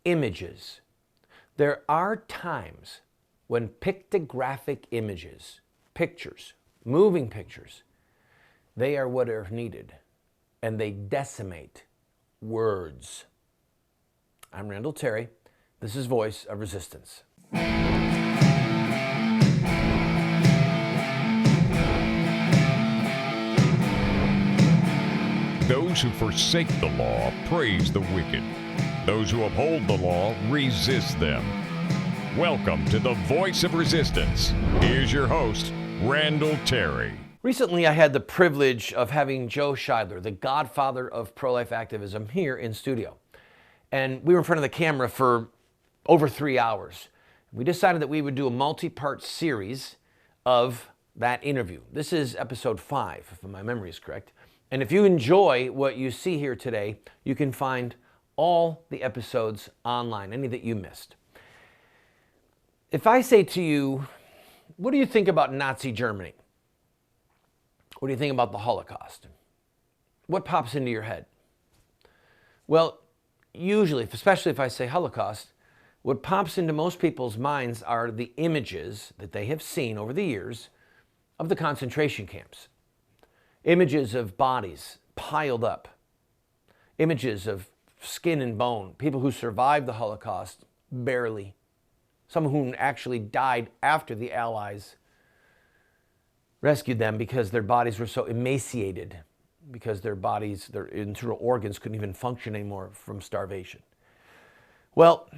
images. There are times when pictographic images, pictures, moving pictures, they are what are needed, and they decimate words. I'm Randall Terry. This is Voice of Resistance. Those who forsake the law praise the wicked. Those who uphold the law resist them. Welcome to the Voice of Resistance. Here's your host, Randall Terry. Recently, I had the privilege of having Joe Scheidler, the godfather of pro-life activism, here in studio. And we were in front of the camera for over 3 hours. We decided that we would do a multi-part series of that interview. This is episode 5, if my memory is correct. And if you enjoy what you see here today, you can find all the episodes online, any that you missed. If I say to you, what do you think about Nazi Germany? What do you think about the Holocaust? What pops into your head? Well, usually, especially if I say Holocaust, what pops into most people's minds are the images that they have seen over the years of the concentration camps. Images of bodies piled up. Images of skin and bone. People who survived the Holocaust barely. Some who actually died after the Allies rescued them because their bodies were so emaciated, because their bodies, their internal organs couldn't even function anymore from starvation. Well,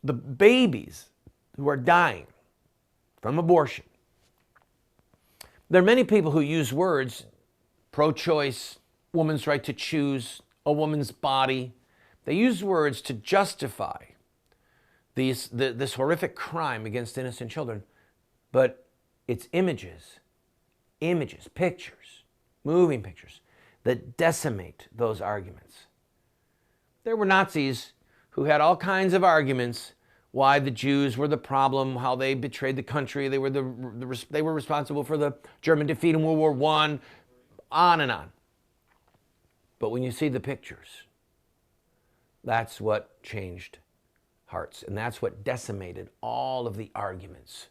the babies who are dying from abortion, there are many people who use words pro-choice, woman's right to choose, a woman's body. They use words to justify this horrific crime against innocent children. But it's images, pictures, moving pictures that decimate those arguments. There were Nazis who had all kinds of arguments why the Jews were the problem, how they betrayed the country, they were responsible for the German defeat in World War I, on and on. But when you see the pictures, that's what changed hearts. And that's what decimated all of the arguments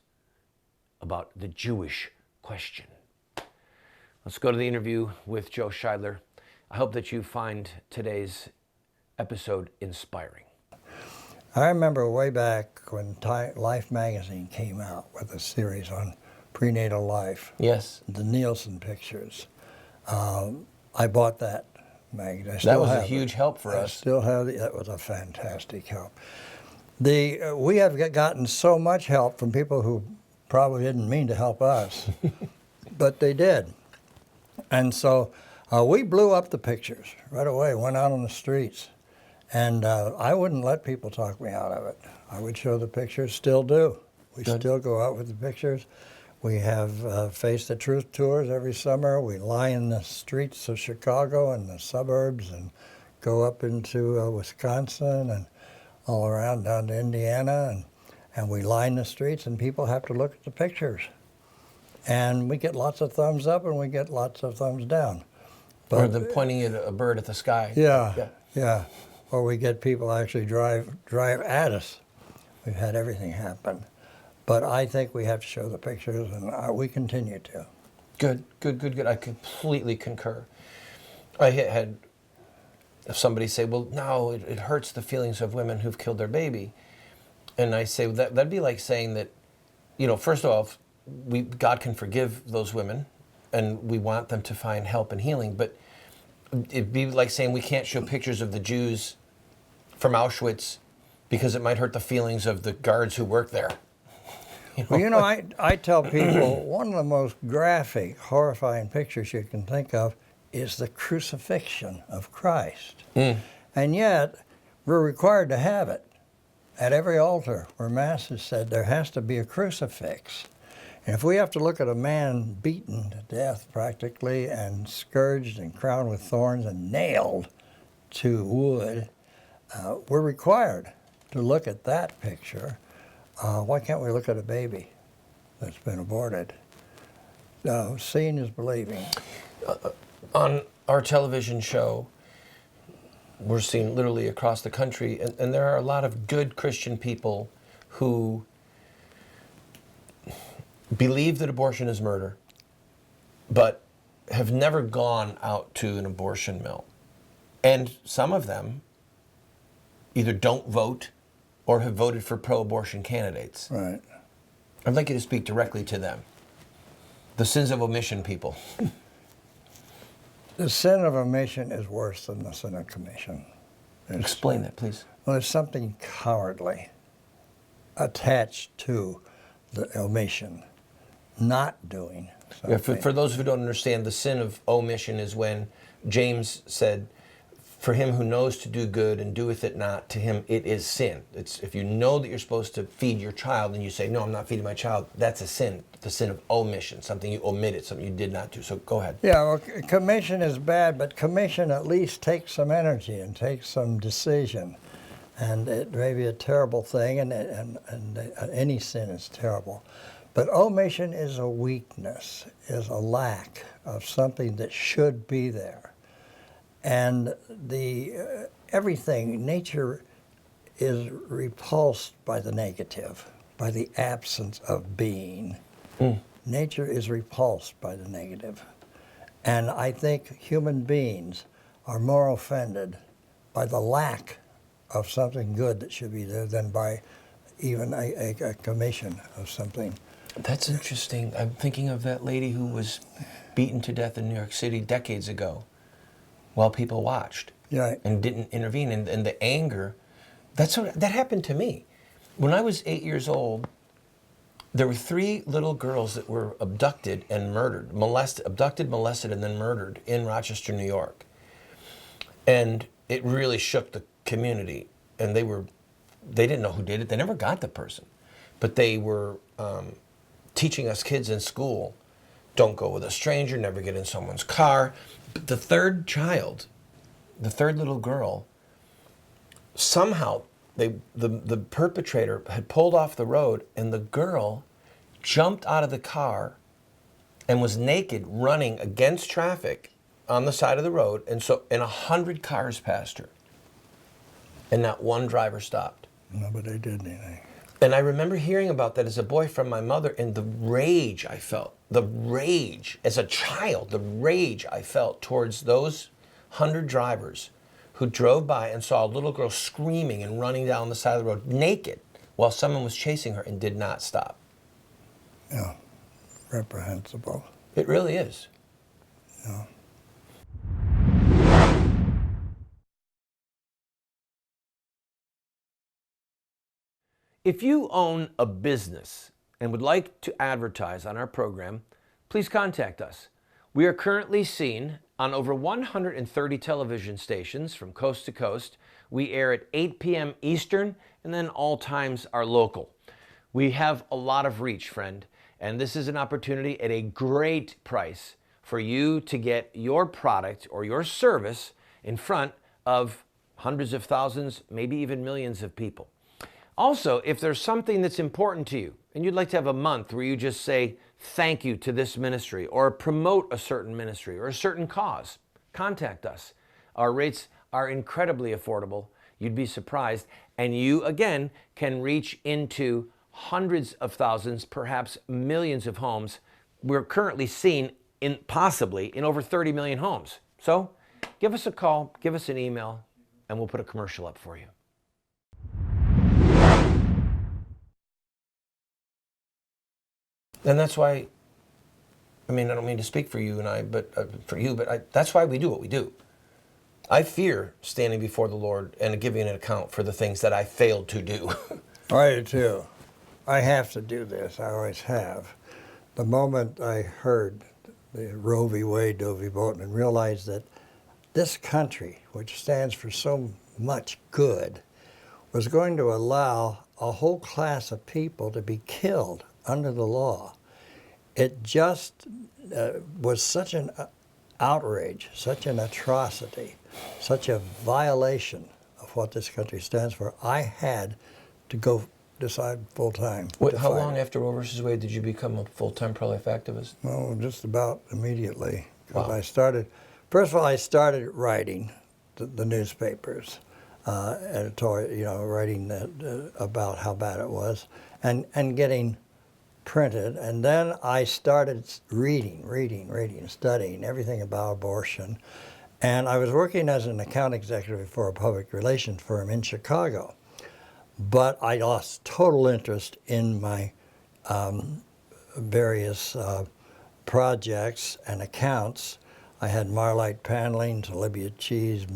about the Jewish question. Let's go to the interview with Joe Scheidler. I hope that you find today's episode inspiring. I remember way back when Life magazine came out with a series on prenatal life. Yes. The Nielsen pictures. I bought that magazine. That was a huge help for us. I still have it. That was a fantastic help. We have gotten so much help from people who probably didn't mean to help us, but they did. And so we blew up the pictures right away, went out on the streets. And I wouldn't let people talk me out of it. I would show the pictures, still do. We still go out with the pictures. We have Face the Truth tours every summer. We lie in the streets of Chicago and the suburbs and go up into Wisconsin and all around down to Indiana. And we line the streets and people have to look at the pictures. And we get lots of thumbs up and we get lots of thumbs down. Or them pointing at a bird at the sky. Yeah. Or we get people actually drive at us. We've had everything happen. But I think we have to show the pictures, and we continue to. Good. I completely concur. I had somebody say, well, no, it hurts the feelings of women who've killed their baby. And I say, that'd be like saying that, first of all, God can forgive those women, and we want them to find help and healing. But it'd be like saying we can't show pictures of the Jews from Auschwitz because it might hurt the feelings of the guards who work there. Well, I tell people one of the most graphic, horrifying pictures you can think of is the crucifixion of Christ. And yet, we're required to have it. At every altar where Mass is said, there has to be a crucifix. And if we have to look at a man beaten to death practically and scourged and crowned with thorns and nailed to wood, we're required to look at that picture. Why can't we look at a baby that's been aborted? No, seeing is believing. On our television show, we're seeing literally across the country, and there are a lot of good Christian people who believe that abortion is murder, but have never gone out to an abortion mill. And some of them either don't vote or have voted for pro-abortion candidates. Right. I'd like you to speak directly to them. The sins of omission people. The sin of omission is worse than the sin of commission. Explain that, please. Well, there's something cowardly attached to the omission, not doing something. Yeah, for those who don't understand, the sin of omission is when James said, for him who knows to do good and doeth it not, to him it is sin. It's if you know that you're supposed to feed your child and you say, no, I'm not feeding my child, that's a sin. The sin of omission, something you omitted, something you did not do. So go ahead. Yeah, well, commission is bad, but commission at least takes some energy and takes some decision. And it may be a terrible thing, and any sin is terrible. But omission is a weakness, is a lack of something that should be there. And everything, nature is repulsed by the negative, by the absence of being. Nature is repulsed by the negative. And I think human beings are more offended by the lack of something good that should be there than by even a commission of something. That's interesting. I'm thinking of that lady who was beaten to death in New York City decades ago while people watched and didn't intervene. And the anger, that happened to me. When I was 8 years old, there were 3 little girls that were abducted and murdered, abducted, molested, and then murdered in Rochester, New York. And it really shook the community. And they didn't know who did it. They never got the person. But they were teaching us kids in school, don't go with a stranger, never get in someone's car. But the third child, the third little girl, somehow the perpetrator had pulled off the road, and the girl jumped out of the car and was naked running against traffic on the side of the road, and 100 cars passed her. And not one driver stopped. Nobody did anything. And I remember hearing about that as a boy from my mother, and the rage I felt, as a child, the rage I felt towards those 100 drivers who drove by and saw a little girl screaming and running down the side of the road naked while someone was chasing her and did not stop. Yeah, reprehensible. It really is. Yeah. If you own a business and would like to advertise on our program, please contact us. We are currently seen on over 130 television stations from coast to coast. We air at 8 p.m. Eastern, and then all times are local. We have a lot of reach, friend, and this is an opportunity at a great price for you to get your product or your service in front of hundreds of thousands, maybe even millions of people. Also, if there's something that's important to you and you'd like to have a month where you just say thank you to this ministry or promote a certain ministry or a certain cause, contact us. Our rates are incredibly affordable. You'd be surprised. And you, again, can reach into hundreds of thousands, perhaps millions of homes. We're currently seen possibly in over 30 million homes. So give us a call, give us an email, and we'll put a commercial up for you. And that's why, I don't mean to speak for you and I, but that's why we do what we do. I fear standing before the Lord and giving an account for the things that I failed to do. I do too. I have to do this. I always have. The moment I heard the Roe v. Wade, Doe v. vote, and realized that this country, which stands for so much good, was going to allow a whole class of people to be killed under the law. It just was such an outrage, such an atrocity, such a violation of what this country stands for. I had to go decide full-time. How long after Roe v. Wade did you become a full-time pro-life activist? Well, just about immediately. Because Wow. first of all, I started writing the newspapers, editorial, writing that, about how bad it was, and getting printed. And then I started reading, studying everything about abortion. And I was working as an account executive for a public relations firm in Chicago. But I lost total interest in my various projects and accounts. I had Marlite paneling, Libya cheese,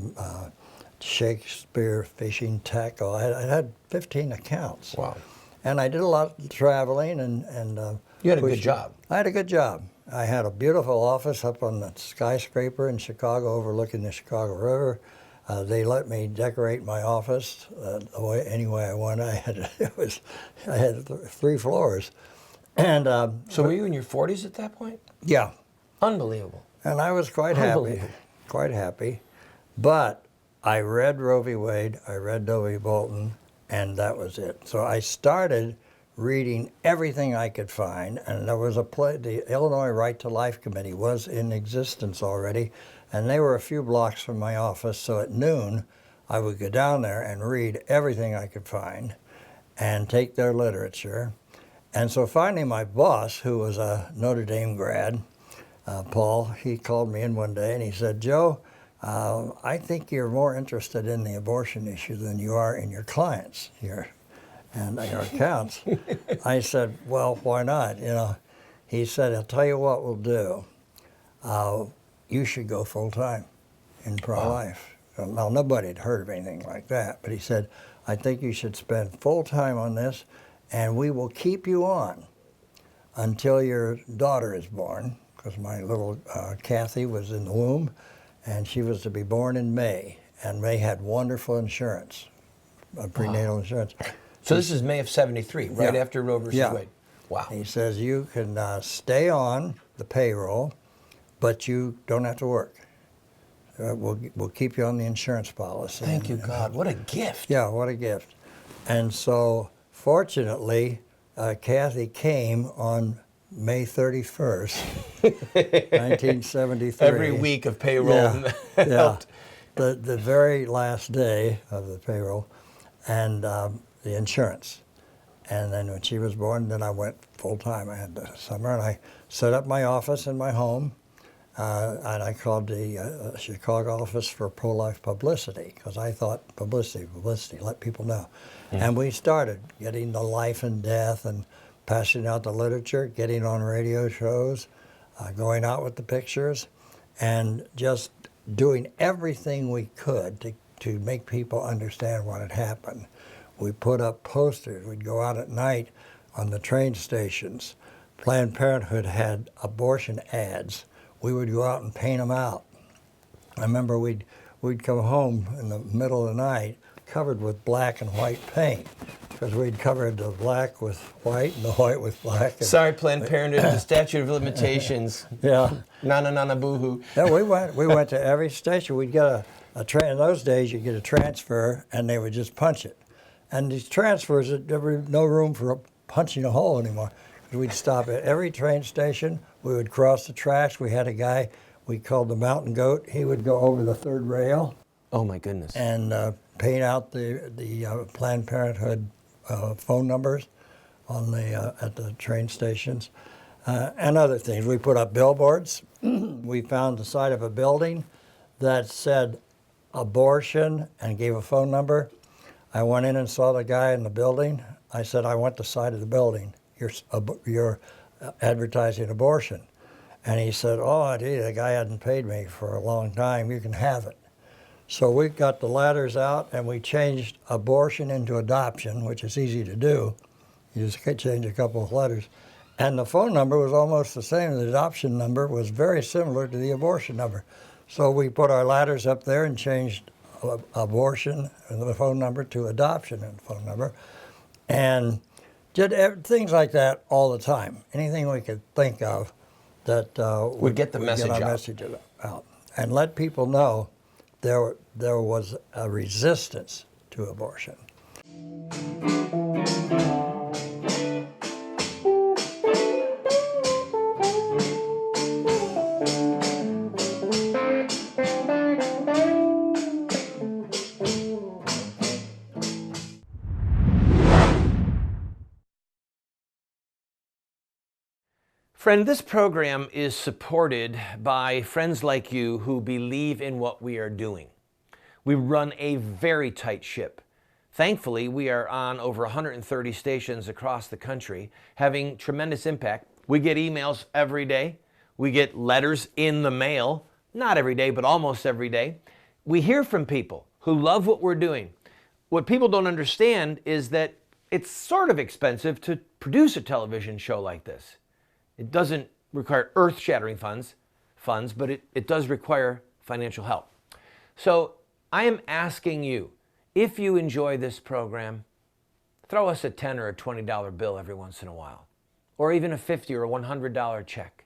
Shakespeare fishing tackle. I had 15 accounts. Wow. And I did a lot of traveling and You had a good job. I had a good job. I had a beautiful office up on the skyscraper in Chicago overlooking the Chicago River. They let me decorate my office any way I wanted. I had 3 floors. And So were you in your 40s at that point? yeah, Unbelievable. and I was quite happy, Unbelievable. quite happy. But I read Roe v. Wade, I read Doe v. Bolton, and that was it. So I started reading everything I could find, and there was the Illinois Right to Life Committee was in existence already, and they were a few blocks from my office, so at noon I would go down there and read everything I could find and take their literature. And so finally my boss, who was a Notre Dame grad, Paul, he called me in one day and he said, "Joe, I think you're more interested in the abortion issue than you are in your clients here and your accounts." I said, "Well, why not?" He said, "I'll tell you what we'll do. You should go full time in pro-life." Well, nobody had heard of anything like that, but he said, "I think you should spend full time on this, and we will keep you on until your daughter is born," because my little Kathy was in the womb, and she was to be born in May, and May had wonderful insurance, prenatal insurance. So this is May of '73, right Yeah. after Roe versus Yeah. Wade. Wow. He says you can stay on the payroll, but you don't have to work. We'll keep you on the insurance policy. Thank you, God. What a gift. Yeah, what a gift. And so, fortunately, Kathy came on May 31st, 1973. Every week of payroll Yeah, helped. the very last day of the payroll, and the insurance. And then when she was born, then I went full time. I had the summer, and I set up my office in my home, and I called the Chicago office for pro-life publicity, because I thought publicity, let people know. And we started getting the life and death and passing out the literature, getting on radio shows, going out with the pictures, and just doing everything we could to make people understand what had happened. We put up posters. We'd go out at night on the train stations. Planned Parenthood had abortion ads. We would go out and paint them out. I remember we'd come home in the middle of the night covered with black and white paint, because we'd covered the black with white and the white with black. Sorry, Planned Parenthood, the statute of limitations. Yeah. Na boo-hoo. Yeah, we went to every station. We'd get in those days you'd get a transfer and they would just punch it. And these transfers, there was no room for punching a hole anymore. We'd stop at every train station. We would cross the tracks. We had a guy we called the Mountain Goat. He would go over the third rail Oh my goodness. and paint out the Planned Parenthood phone numbers on at the train stations and other things. We put up billboards. We found the side of a building that said abortion and gave a phone number. I went in and saw the guy in the building. I said, "I want the side of the building. You're advertising abortion." And he said, "Oh, gee, the guy hadn't paid me for a long time. You can have it." So we got the ladders out and we changed abortion into adoption, which is easy to do. You just change a couple of letters. And the phone number was almost the same. The adoption number was very similar to the abortion number. So we put our ladders up there and changed abortion and the phone number to adoption and the phone number. And did things like that all the time. Anything we could think of that would get the message our out. message out. And let people know there was a resistance to abortion. Friend, this program is supported by friends like you who believe in what we are doing. We run a very tight ship. Thankfully, we are on over 130 stations across the country, having tremendous impact. We get emails every day. We get letters in the mail, not every day, but almost every day. We hear from people who love what we're doing. What people don't understand is that it's sort of expensive to produce a television show like this. It doesn't require earth-shattering funds, but it does require financial help. So I am asking you, if you enjoy this program, throw us a $10 or a $20 bill every once in a while, or even a $50 or a $100 check.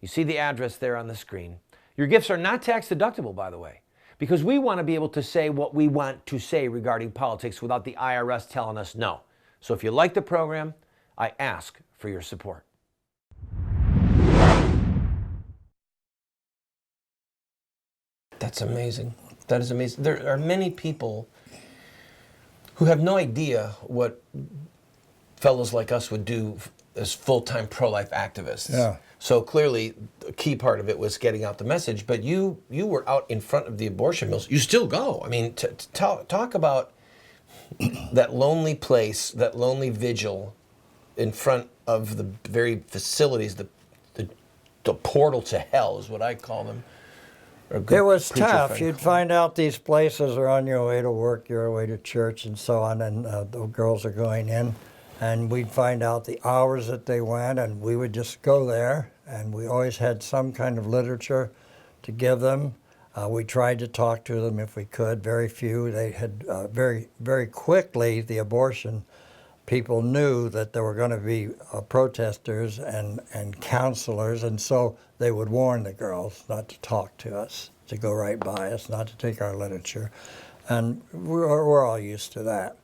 You see the address there on the screen. Your gifts are not tax deductible, by the way, because we want to be able to say what we want to say regarding politics without the IRS telling us no. So if you like the program, I ask for your support. That's amazing. That is amazing. There are many people who have no idea what fellows like us would do as full-time pro-life activists. Yeah. So clearly, a key part of it was getting out the message. But you were out in front of the abortion mills. You still go. I mean, talk about that lonely place, that lonely vigil in front of the very facilities, the portal to hell is what I call them. It was tough. You'd find out these places are on your way to work, your way to church, and so on, and the girls are going in. And we'd find out the hours that they went, and we would just go there. And we always had some kind of literature to give them. We tried to talk to them if we could. Very few. They had very quickly, the abortion people knew that there were going to be protesters and counselors, and so they would warn the girls not to talk to us, to go right by us, not to take our literature. And we're all used to that.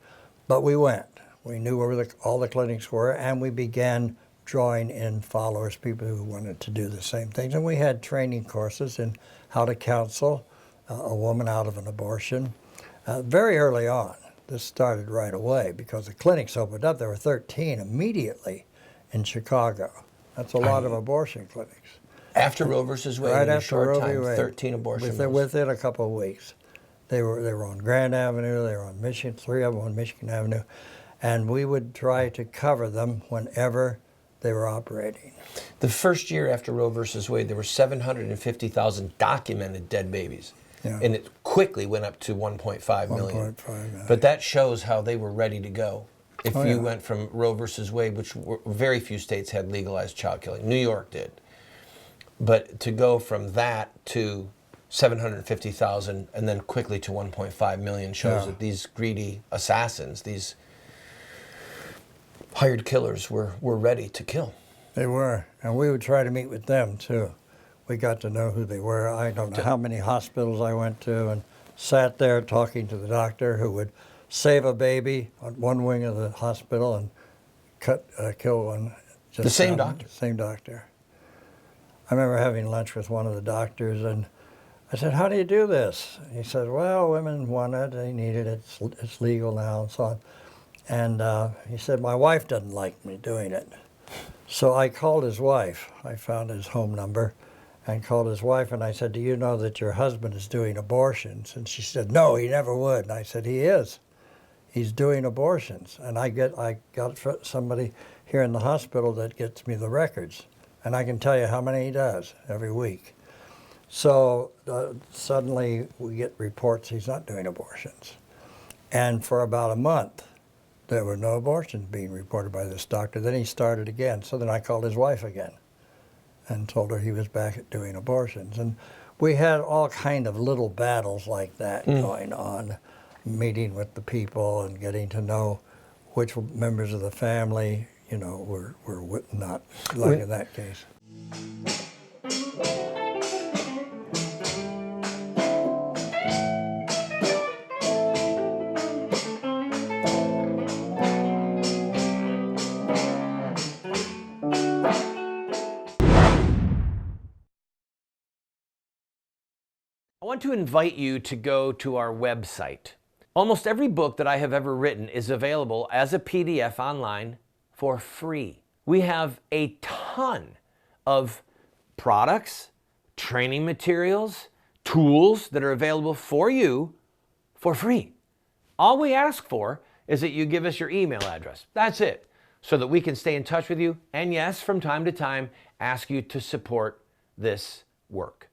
But we went. We knew where all the clinics were, and we began drawing in followers, people who wanted to do the same things. And we had training courses in how to counsel a woman out of an abortion very early on. This started right away because the clinics opened up. There were 13 immediately in Chicago. That's a lot of abortion clinics. After Roe versus Wade, right in a after short Roe v. time, Wade, 13 abortion mills. Within a couple of weeks. They were on Grand Avenue, they were on Michigan, 3 of them on Michigan Avenue, and we would try to cover them whenever they were operating. The first year after Roe versus Wade, there were 750,000 documented dead babies. Yeah. And it quickly went up to 1.5 million. 1.5 million. But that shows how they were ready to go. If you went from Roe versus Wade, which very few states had legalized child killing. New York did. But to go from that to 750,000 and then quickly to 1.5 million shows that these greedy assassins, these hired killers were ready to kill. They were. And we would try to meet with them, too. We got to know who they were. I don't know how many hospitals I went to and sat there talking to the doctor who would save a baby on one wing of the hospital and kill one. The same doctor? Same doctor. I remember having lunch with one of the doctors, and I said, "How do you do this?" He said, "Well, women want it, they need it, it's legal now," and so on. And he said, "My wife doesn't like me doing it." So I called his wife. I found his home number and called his wife, and I said, "Do you know that your husband is doing abortions?" And she said, "No, he never would." And I said, "He is. He's doing abortions." And I got somebody here in the hospital that gets me the records, and I can tell you how many he does every week. So suddenly we get reports he's not doing abortions. And for about a month, there were no abortions being reported by this doctor. Then he started again. So then I called his wife again and told her he was back at doing abortions. And we had all kind of little battles like that going on, meeting with the people and getting to know which members of the family, were not like in that case. I want to invite you to go to our website. Almost every book that I have ever written is available as a PDF online for free. We have a ton of products, training materials, tools that are available for you for free. All we ask for is that you give us your email address. That's it. So that we can stay in touch with you. And yes, from time to time, ask you to support this work.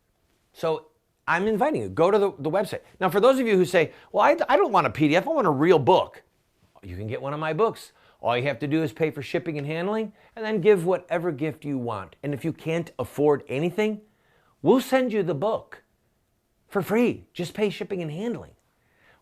So I'm inviting you, go to the website. Now, for those of you who say, well, I don't want a PDF, I want a real book. You can get one of my books. All you have to do is pay for shipping and handling and then give whatever gift you want. And if you can't afford anything, we'll send you the book for free. Just pay shipping and handling.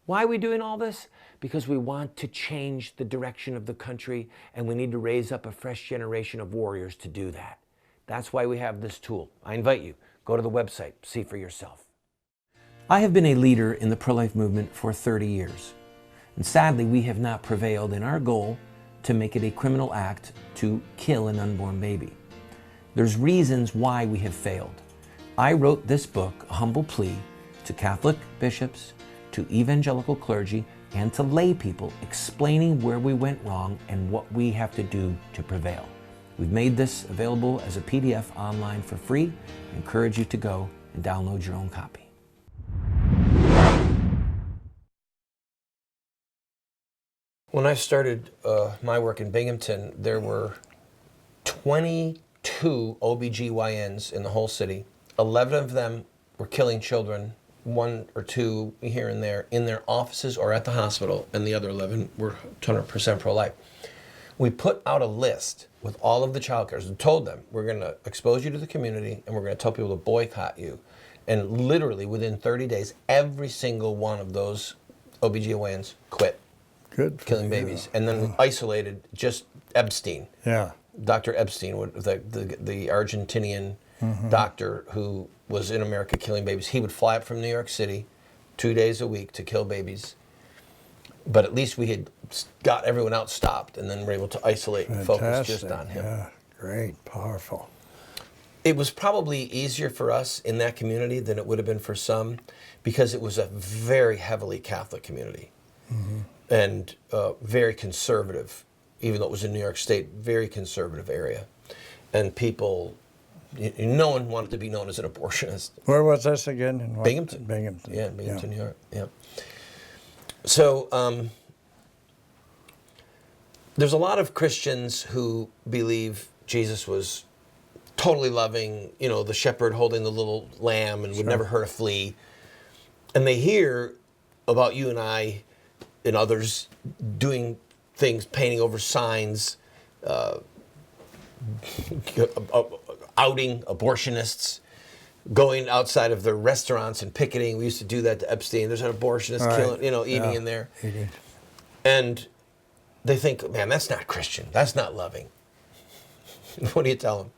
Why are we doing all this? Because we want to change the direction of the country, and we need to raise up a fresh generation of warriors to do that. That's why we have this tool. I invite you, go to the website, see for yourself. I have been a leader in the pro-life movement for 30 years. And sadly, we have not prevailed in our goal to make it a criminal act to kill an unborn baby. There's reasons why we have failed. I wrote this book, A Humble Plea, to Catholic bishops, to evangelical clergy, and to lay people, explaining where we went wrong and what we have to do to prevail. We've made this available as a PDF online for free. I encourage you to go and download your own copy. When I started my work in Binghamton, there were 22 OBGYNs in the whole city. 11 of them were killing children, 1 or 2 here and there, in their offices or at the hospital, and the other 11 were 100% pro-life. We put out a list with all of the child cares and told them, we're going to expose you to the community and we're going to tell people to boycott you. And literally within 30 days, every single one of those OBGYNs quit. Good. Killing babies. And then isolated just Epstein. Yeah. Dr. Epstein, the Argentinian doctor who was in America killing babies. He would fly up from New York City 2 days a week to kill babies. But at least we had got everyone else stopped and then were able to isolate and focus just on him. Yeah, great, powerful. It was probably easier for us in that community than it would have been for some because it was a very heavily Catholic community. And very conservative, even though it was in New York State, very conservative area. And people, no one wanted to be known as an abortionist. Where was this again? In Binghamton. Binghamton. Yeah, Binghamton, New York. Yeah. So there's a lot of Christians who believe Jesus was totally loving, you know, the shepherd holding the little lamb and would never hurt a flea. And they hear about you and I and others doing things, painting over signs, outing abortionists, going outside of their restaurants and picketing. We used to do that to Epstein. There's an abortionist killing, eating in there. Eating. And they think, man, that's not Christian. That's not loving. What do you tell them?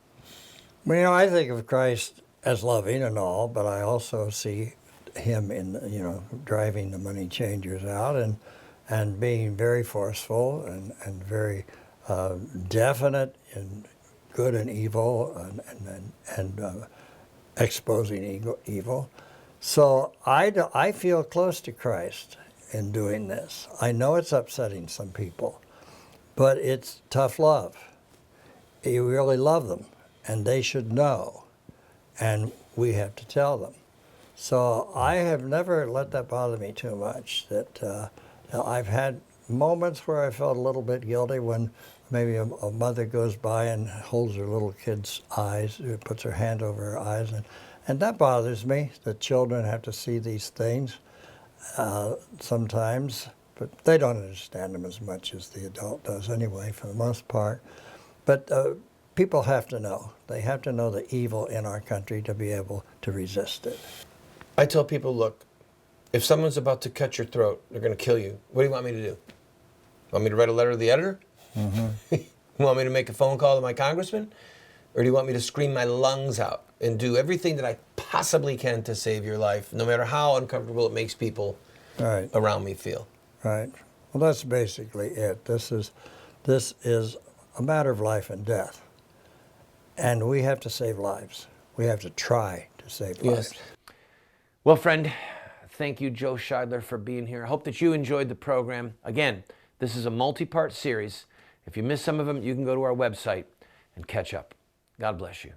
Well, I think of Christ as loving and all, but I also see him in, driving the money changers out and being very forceful and very definite in good and evil and exposing evil. So I feel close to Christ in doing this. I know it's upsetting some people, but it's tough love. You really love them, and they should know, and we have to tell them. So I have never let that bother me too much. That I've had moments where I felt a little bit guilty when maybe a mother goes by and holds her little kid's eyes, puts her hand over her eyes, and that bothers me, that children have to see these things sometimes, but they don't understand them as much as the adult does anyway, for the most part. But people have to know. They have to know the evil in our country to be able to resist it. I tell people, look, if someone's about to cut your throat, they're going to kill you. What do you want me to do? Want me to write a letter to the editor? You want me to make a phone call to my congressman? Or do you want me to scream my lungs out and do everything that I possibly can to save your life, no matter how uncomfortable it makes people around me feel? Right. Well, that's basically it. This is a matter of life and death. And we have to save lives. We have to try to save lives. Well, friend, thank you, Joe Scheidler, for being here. I hope that you enjoyed the program. Again, this is a multi-part series. If you missed some of them, you can go to our website and catch up. God bless you.